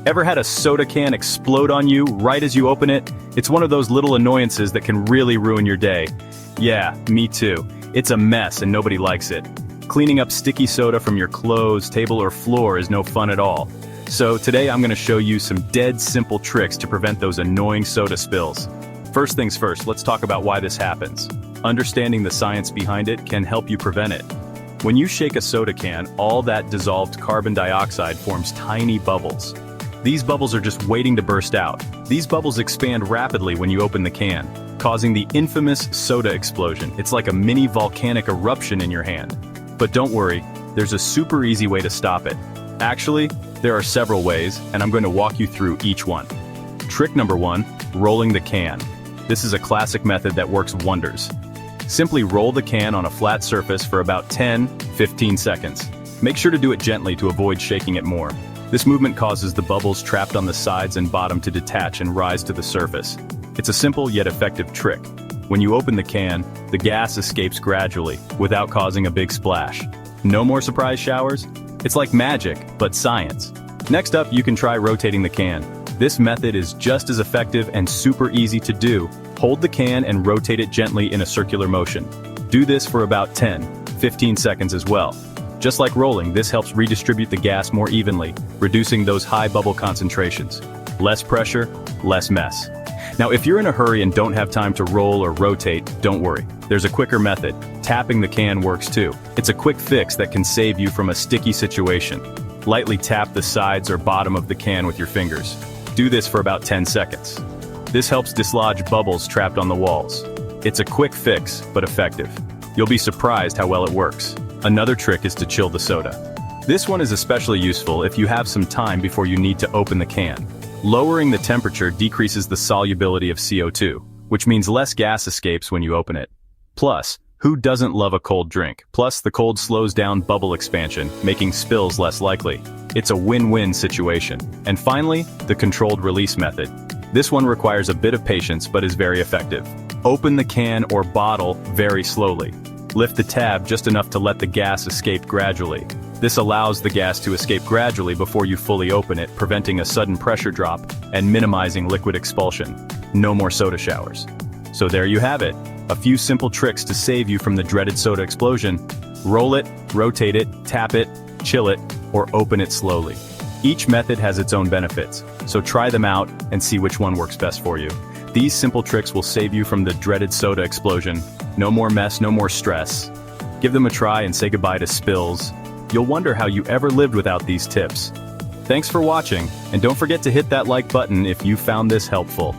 Ever had a soda can explode on you right as you open it? It's one of those little annoyances that can really ruin your day. Yeah, me too. It's a mess and nobody likes it. Cleaning up sticky soda from your clothes, table, or floor is no fun at all. So today I'm going to show you some dead simple tricks to prevent those annoying soda spills. First things first, let's talk about why this happens. Understanding the science behind it can help you prevent it. When you shake a soda can, all that dissolved carbon dioxide forms tiny bubbles. These bubbles are just waiting to burst out. These bubbles expand rapidly when you open the can, causing the infamous soda explosion. It's like a mini volcanic eruption in your hand. But don't worry, there's a super easy way to stop it. Actually, there are several ways, and I'm going to walk you through each one. Trick number 1, rolling the can. This is a classic method that works wonders. Simply roll the can on a flat surface for about 10-15 seconds. Make sure to do it gently to avoid shaking it more. This movement causes the bubbles trapped on the sides and bottom to detach and rise to the surface. It's a simple yet effective trick. When you open the can, the gas escapes gradually, without causing a big splash. No more surprise showers? It's like magic, but science. Next up, you can try rotating the can. This method is just as effective and super easy to do. Hold the can and rotate it gently in a circular motion. Do this for about 10-15 seconds as well. Just like rolling, this helps redistribute the gas more evenly, reducing those high bubble concentrations. Less pressure, less mess. Now, if you're in a hurry and don't have time to roll or rotate, don't worry. There's a quicker method. Tapping the can works too. It's a quick fix that can save you from a sticky situation. Lightly tap the sides or bottom of the can with your fingers. Do this for about 10 seconds. This helps dislodge bubbles trapped on the walls. It's a quick fix, but effective. You'll be surprised how well it works. Another trick is to chill the soda. This one is especially useful if you have some time before you need to open the can. Lowering the temperature decreases the solubility of CO2, which means less gas escapes when you open it. Plus, who doesn't love a cold drink? Plus, the cold slows down bubble expansion, making spills less likely. It's a win-win situation. And finally, the controlled release method. This one requires a bit of patience but is very effective. Open the can or bottle very slowly. Lift the tab just enough to let the gas escape gradually. This allows the gas to escape gradually before you fully open it, preventing a sudden pressure drop and minimizing liquid expulsion. No more soda showers. So there you have it. A few simple tricks to save you from the dreaded soda explosion. Roll it, rotate it, tap it, chill it, or open it slowly. Each method has its own benefits, so try them out and see which one works best for you. These simple tricks will save you from the dreaded soda explosion. No more mess, no more stress. Give them a try and say goodbye to spills. You'll wonder how you ever lived without these tips. Thanks for watching, and don't forget to hit that like button if you found this helpful.